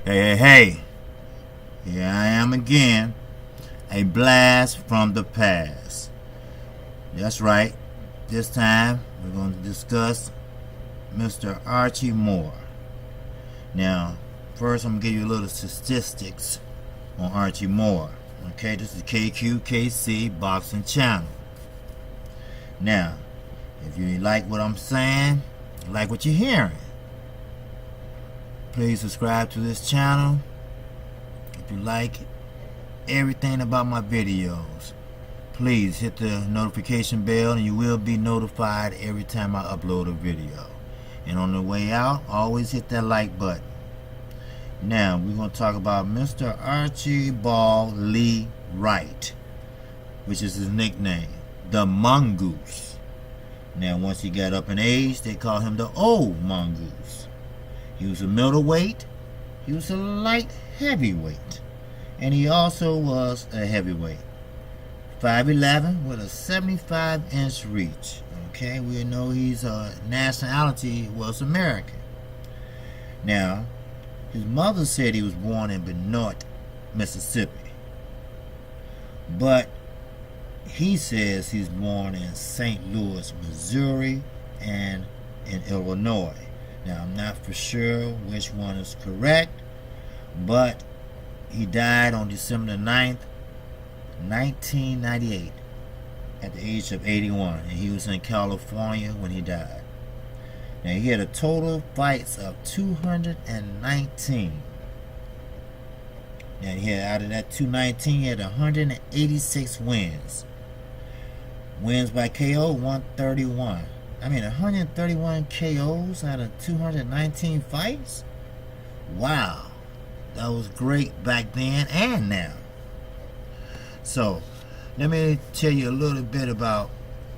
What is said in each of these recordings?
Hey, here I am again. A blast from the past. That's right. This time we're going to discuss Mr. Archie Moore. Now, first I'm going to give you a little statistics on Archie Moore. Okay, this is KQKC Boxing Channel. Now, if you like what I'm saying, like what you're hearing, please subscribe to this channel. If you like everything about my videos, please hit the notification bell and you will be notified every time I upload a video. And on the way out, always hit that like button. Now, we're going to talk about Mr. Archibald Lee Wright, which is his nickname, the Mongoose. Now, once he got up in age, they called him the Old Mongoose. He was a middleweight, he was a light heavyweight, and he also was a heavyweight. 5'11" with a 75-inch reach. Okay, we know his nationality was American. Now, his mother said he was born in Benoit, Mississippi, but he says he's born in St. Louis, Missouri, and in Illinois. Now, I'm not for sure which one is correct, but he died on December the 9th, 1998, at the age of 81, and he was in California when he died. Now, he had a total fights of 219. Now, he had, out of that 219, he had 186 wins. Wins by KO, 131. 131 KOs out of 219 fights? Wow. That was great back then and now. So, let me tell you a little bit about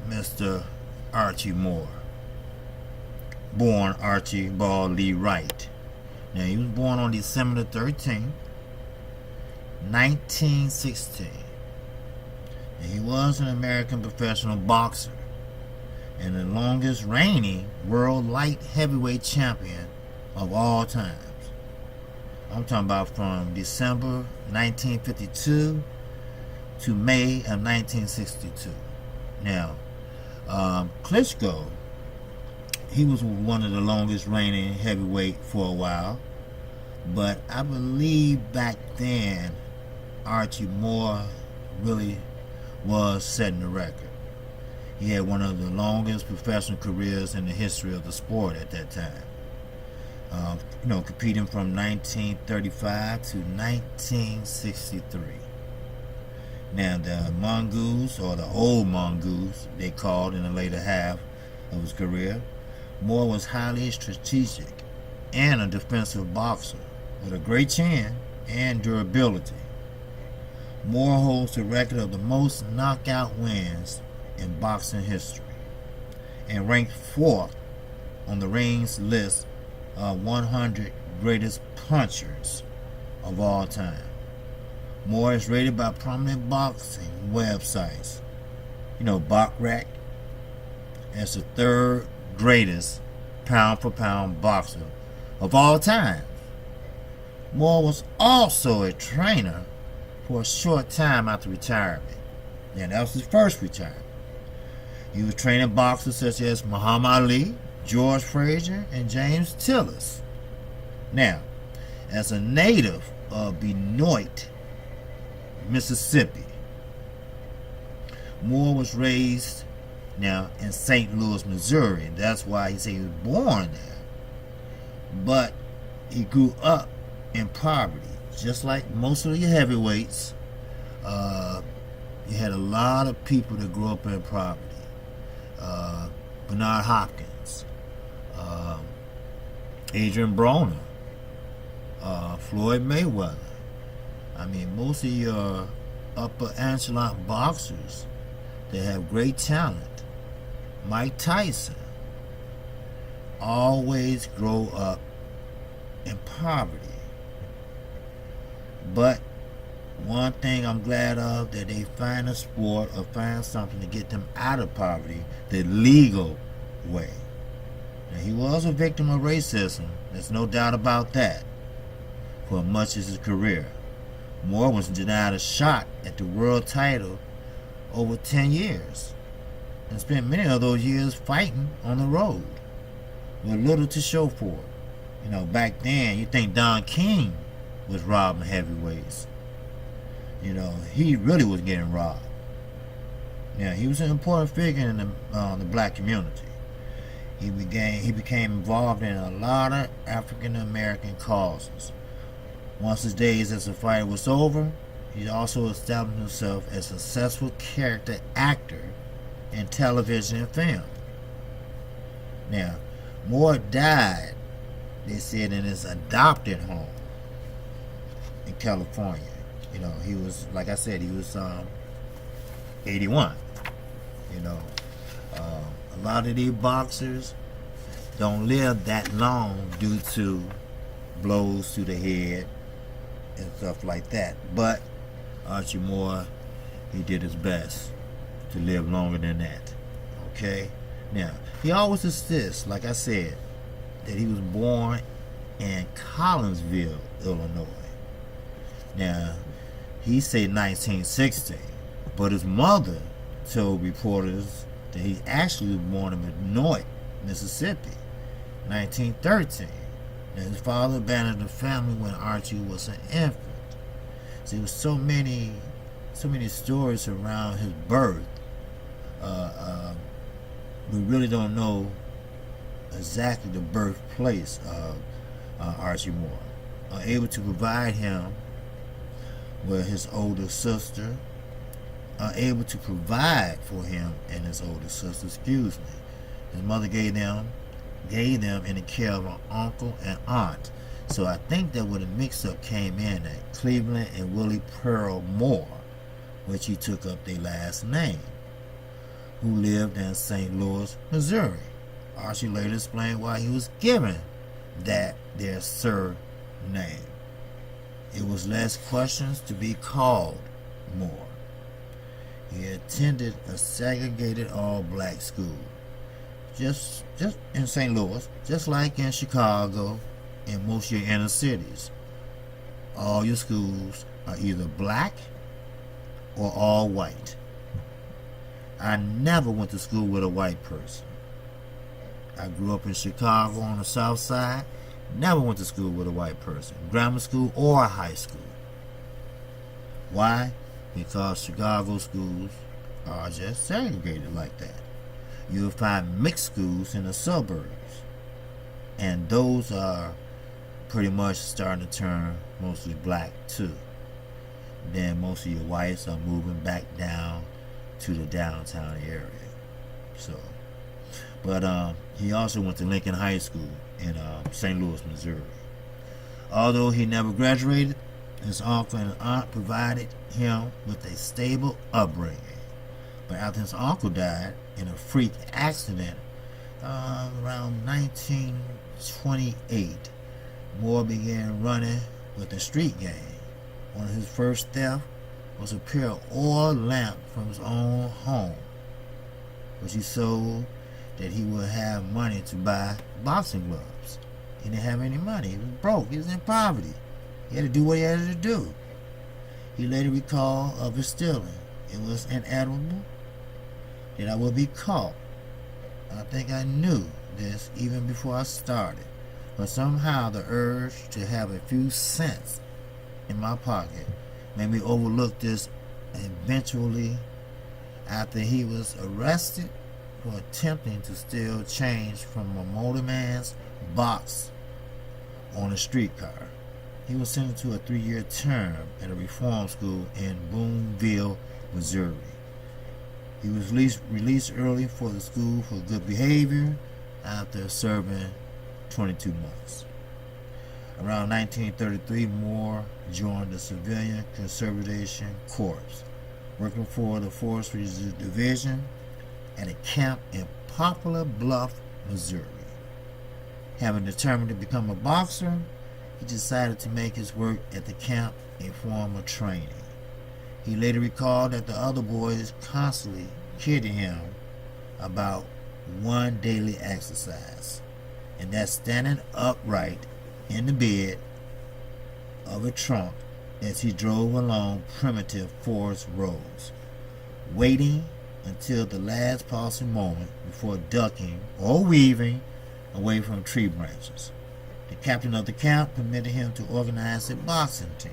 Mr. Archie Moore. Born Archibald Lee Wright. Now, he was born on December the 13th, 1916. And he was an American professional boxer and the longest reigning world light heavyweight champion of all times. I'm talking about from December 1952 to May of 1962. Now, Klitschko, he was one of the longest reigning heavyweight for a while, but I believe back then Archie Moore really was setting the record. He had one of the longest professional careers in the history of the sport at that time. Competing from 1935 to 1963. Now, the Mongoose, or the Old Mongoose, they called in the later half of his career, Moore was highly strategic and a defensive boxer with a great chin and durability. Moore holds the record of the most knockout wins in boxing history and ranked 4th on the Ring's list of 100 greatest punchers of all time. Moore is rated by prominent boxing websites, Bockrack, as the 3rd greatest pound-for-pound boxer of all time. Moore was also a trainer for a short time after retirement. And that was his first retirement. He was training boxers such as Muhammad Ali, George Frazier, and James Tillis. Now, as a native of Benoit, Mississippi, Moore was raised in St. Louis, Missouri. That's why he said he was born there. But he grew up in poverty, just like most of the heavyweights. You had a lot of people that grew up in poverty. Bernard Hopkins, Adrian Broner, Floyd Mayweather. Most of your upper echelon boxers that have great talent, Mike Tyson, always grow up in poverty. But one thing I'm glad of, that they find a sport or find something to get them out of poverty the legal way. Now, he was a victim of racism. There's no doubt about that. for much of his career. Moore was denied a shot at the world title over 10 years and spent many of those years fighting on the road with little to show for it. You know, back then, you think Don King was robbing heavyweights. You know, he really was getting robbed. Yeah, he was an important figure in the black community. He became involved in a lot of African American causes. Once his days as a fighter was over, he also established himself as a successful character actor in television and film. Now, Moore died, they said, in his adopted home in California. You know, he was, like I said, he was 81. You know, a lot of these boxers don't live that long due to blows to the head and stuff like that. But Archie Moore, he did his best to live longer than that. Okay? Now, he always insists, like I said, that he was born in Collinsville, Illinois. Now, he said 1960, but his mother told reporters that he actually was born in Benoit, Mississippi, 1913. Now, his father abandoned the family when Archie was an infant. So there was so many stories around his birth. We really don't know exactly the birthplace of Archie Moore. Able to provide him with his older sister, able to provide for him and his older sister, excuse me. His mother gave them in the care of an uncle and aunt. So I think that where the mix-up came in at Cleveland and Willie Pearl Moore, which he took up their last name, who lived in St. Louis, Missouri. Archie later explained why he was given their surname. It was less questions to be called Moore. He attended a segregated all-black school, just in St. Louis, just like in Chicago and most of your inner cities. All your schools are either black or all white. I never went to school with a white person. I grew up in Chicago on the south side. Never went to school with a white person, grammar school or high school. Why? Because Chicago schools are just segregated like that. You'll find mixed schools in the suburbs, and those are pretty much starting to turn mostly black too. Then most of your whites are moving back down to the downtown area. So, but he also went to Lincoln High School in St. Louis, Missouri. Although he never graduated, his uncle and aunt provided him with a stable upbringing. But after his uncle died in a freak accident around 1928, Moore began running with a street gang. One of his first thefts was a pair of oil lamps from his own home, which he sold that he would have money to buy boxing gloves. He didn't have any money. He was broke. He was in poverty. He had to do what he had to do. He later recalled of his stealing. It was inevitable that I would be caught. I think I knew this even before I started. But somehow the urge to have a few cents in my pocket made me overlook this. Eventually, after he was arrested for attempting to steal change from a motorman's box on a streetcar, he was sentenced to a 3-year term at a reform school in Boonville, Missouri. He was released early for the school for good behavior after serving 22 months. Around 1933, Moore joined the Civilian Conservation Corps, working for the Forestry Division at a camp in Poplar Bluff, Missouri. Having determined to become a boxer, he decided to make his work at the camp a form of training. He later recalled that the other boys constantly kidded him about one daily exercise, and that's standing upright in the bed of a trunk as he drove along primitive forest roads, waiting until the last possible moment before ducking or weaving away from tree branches. The captain of the camp permitted him to organize a boxing team,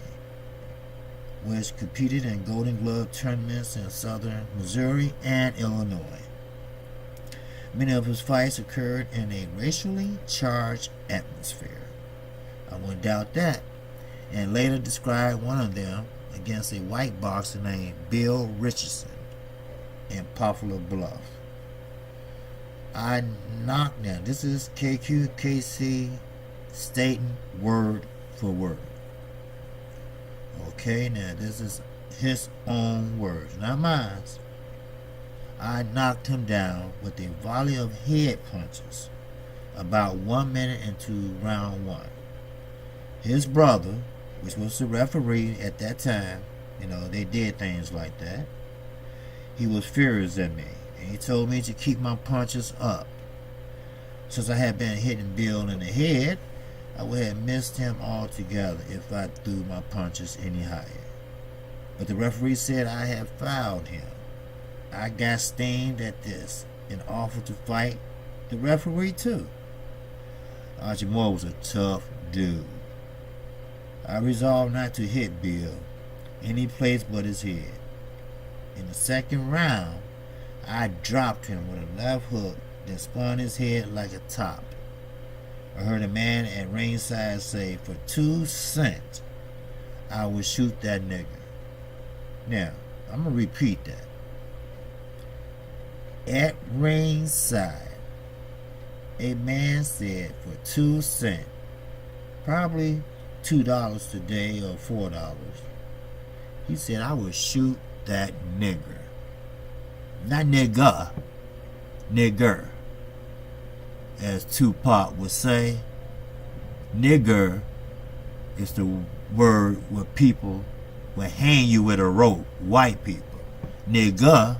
which competed in Golden Glove tournaments in southern Missouri and Illinois. Many of his fights occurred in a racially charged atmosphere. I wouldn't doubt that, and later described one of them against a white boxer named Bill Richardson in Poplar Bluff. I knocked down. This is KQKC stating word for word. Okay, now this is his own words, not mine. I knocked him down with a volley of head punches about 1 minute into round one. His brother, which was the referee at that time, they did things like that. He was furious at me, and he told me to keep my punches up. Since I had been hitting Bill in the head, I would have missed him altogether if I threw my punches any higher. But the referee said I had fouled him. I got steamed at this and offered to fight the referee too. Archie Moore was a tough dude. I resolved not to hit Bill any place but his head. In the second round, I dropped him with a left hook, then spun his head like a top. I heard a man at ringside say, "For 2 cents, I would shoot that nigger." Now, I'm going to repeat that. At ringside, a man said for 2 cents, probably $2 today or $4, he said, "I would shoot that nigger." Not nigga, nigger. As Tupac would say, nigger is the word where people will hang you with a rope, white people. Nigga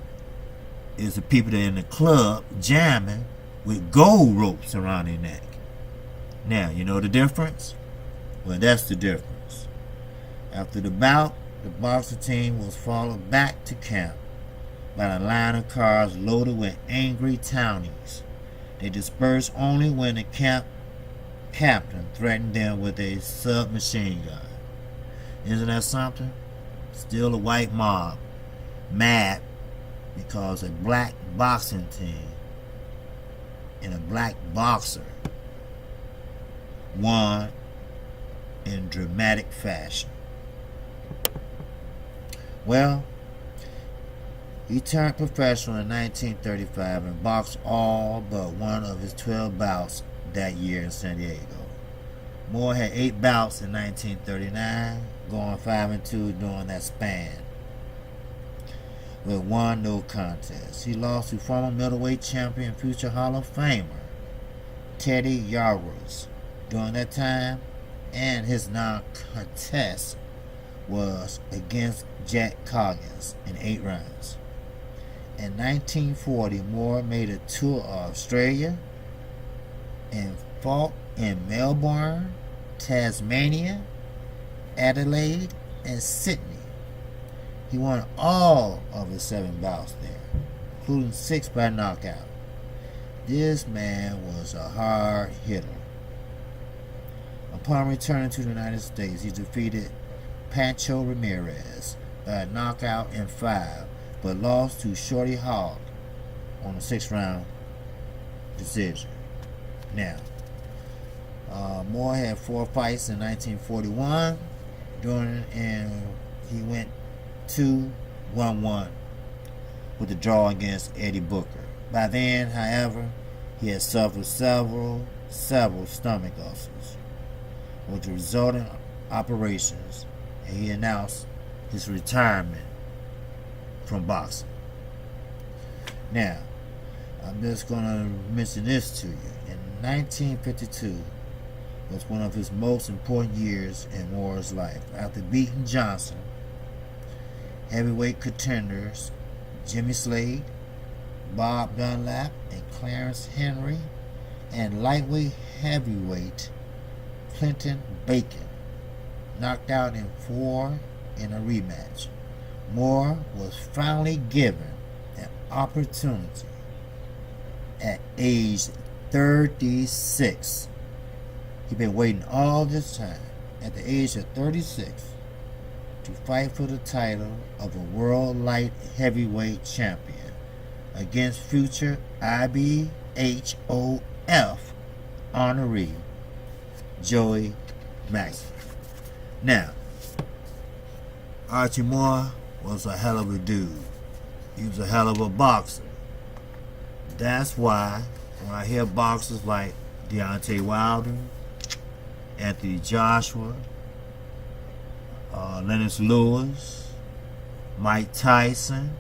is the people that are in the club jamming with gold ropes around their neck. Now, you know the difference? Well, that's the difference. After the bout, the boxing team was followed back to camp by a line of cars loaded with angry townies. They dispersed only when the camp captain threatened them with a submachine gun. Isn't that something? Still a white mob, mad because a black boxing team and a black boxer won in dramatic fashion. Well, he turned professional in 1935 and boxed all but one of his 12 bouts that year in San Diego. Moore had 8 bouts in 1939, going 5-2 during that span, with 1 no contest. He lost to former middleweight champion and future Hall of Famer Teddy Yarwood during that time, and his non-contest was against Jack Coggins in 8 rounds. In 1940, Moore made a tour of Australia and fought in Melbourne, Tasmania, Adelaide, and Sydney. He won all of his 7 bouts there, including 6 by knockout. This man was a hard hitter. Upon returning to the United States, he defeated Pancho Ramirez by a knockout in 5, but lost to Shorty Hogg on a 6-round decision. Now, Moore had 4 fights in 1941, and he went 2-1-1 with a draw against Eddie Booker. By then, however, he had suffered several stomach ulcers, with the resulting operations, and he announced his retirement from boxing. Now, I'm just going to mention this to you. In 1952 was one of his most important years in Moore's life. After beating Johnson, heavyweight contenders Jimmy Slade, Bob Dunlap, and Clarence Henry, and lightweight heavyweight Clinton Bacon, knocked out in 4 in a rematch. Moore was finally given an opportunity at age 36. He'd been waiting all this time, at the age of 36, to fight for the title of a world light heavyweight champion against future IBHOF honoree Joey Maxson. Now, Archie Moore was a hell of a dude. He was a hell of a boxer. That's why when I hear boxers like Deontay Wilder, Anthony Joshua, Lennox Lewis, Mike Tyson,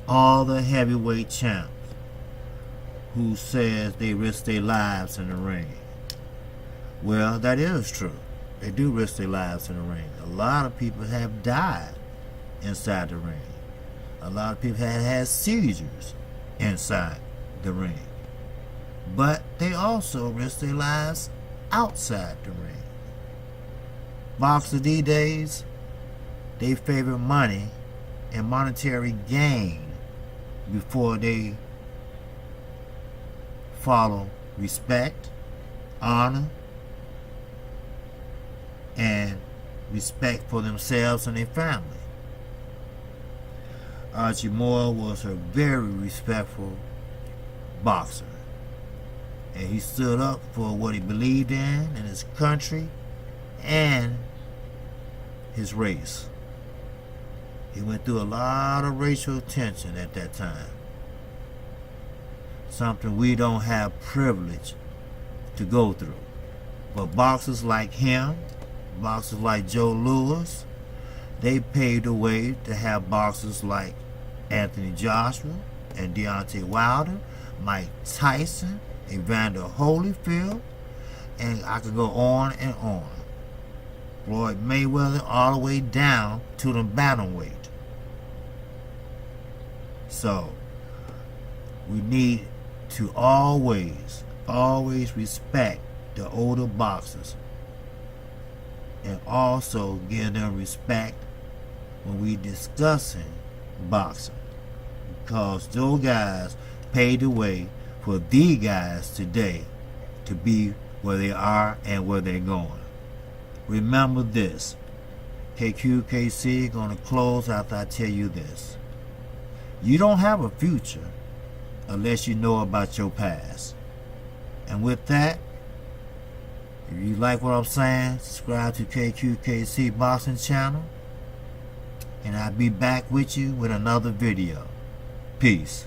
all the heavyweight champs who says they risk their lives in the ring. Well, that is true. They do risk their lives in the ring. A lot of people have died inside the ring. A lot of people have had seizures inside the ring. But they also risk their lives outside the ring. Boxers these days, they favor money and monetary gain before they follow respect, honor, and respect for themselves and their family. Archie Moore was a very respectful boxer, and he stood up for what he believed in his country and his race. He went through a lot of racial tension at that time, something we don't have privilege to go through. But boxers like him, boxers like Joe Louis, they paved the way to have boxers like Anthony Joshua and Deontay Wilder, Mike Tyson, Evander Holyfield, and I could go on and on. Floyd Mayweather all the way down to the bantamweight. So, we need to always respect the older boxers, and also give them respect when we discussing boxing, because those guys paved the way for the guys today to be where they are and where they're going. Remember this, KQKC gonna close after I tell you this. You don't have a future unless you know about your past. And with that, if you like what I'm saying, subscribe to KQKC Boxing Channel, and I'll be back with you with another video. Peace.